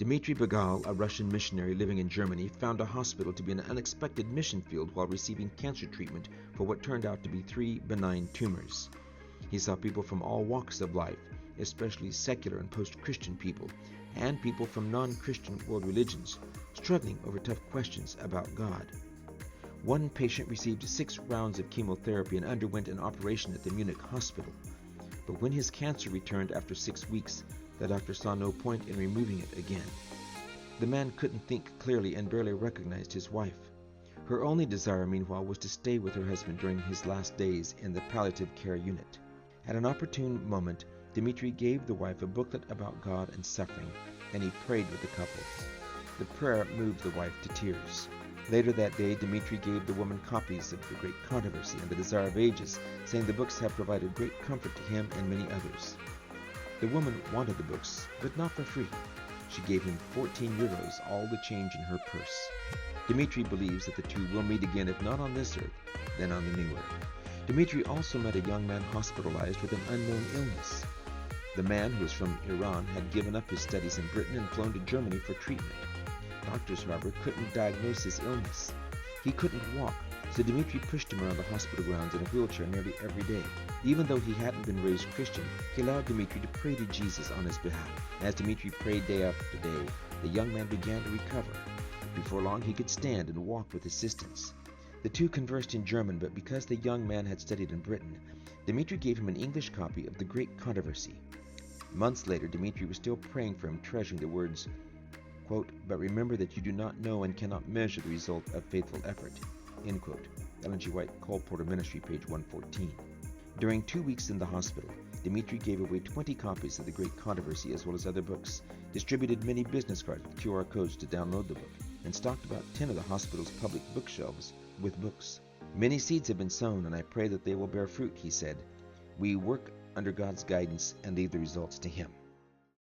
Dmitry Bagal, a Russian missionary living in Germany, found a hospital to be an unexpected mission field while receiving cancer treatment for what turned out to be 3 benign tumors. He saw people from all walks of life, especially secular and post-Christian people, and people from non-Christian world religions, struggling over tough questions about God. One patient received 6 rounds of chemotherapy and underwent an operation at the Munich hospital. But when his cancer returned after 6 weeks, the doctor saw no point in removing it again. The man couldn't think clearly and barely recognized his wife. Her only desire, meanwhile, was to stay with her husband during his last days in the palliative care unit. At an opportune moment, Dmitry gave the wife a booklet about God and suffering, and he prayed with the couple. The prayer moved the wife to tears. Later that day, Dmitry gave the woman copies of The Great Controversy and The Desire of Ages, saying the books have provided great comfort to him and many others. The woman wanted the books, but not for free. She gave him 14 euros, all the change in her purse. Dmitry believes that the two will meet again, if not on this earth, then on the new earth. Dmitry also met a young man hospitalized with an unknown illness. The man, who was from Iran, had given up his studies in Britain and flown to Germany for treatment. Doctors, however, couldn't diagnose his illness. He couldn't walk, so Dmitry pushed him around the hospital grounds in a wheelchair nearly every day. Even though he hadn't been raised Christian, he allowed Dmitry to pray to Jesus on his behalf. As Dmitry prayed day after day, the young man began to recover. Before long, he could stand and walk with assistance. The two conversed in German, but because the young man had studied in Britain, Dmitry gave him an English copy of The Great Controversy. Months later, Dmitry was still praying for him, treasuring the words, quote, "But remember that you do not know and cannot measure the result of faithful effort," end quote. LiQWYD, Cole Porter Ministry, page 114. During 2 weeks in the hospital, Dmitry gave away 20 copies of The Great Controversy as well as other books, distributed many business cards with QR codes to download the book, and stocked about 10 of the hospital's public bookshelves with books. "Many seeds have been sown, and I pray that they will bear fruit," he said. "We work under God's guidance and leave the results to Him."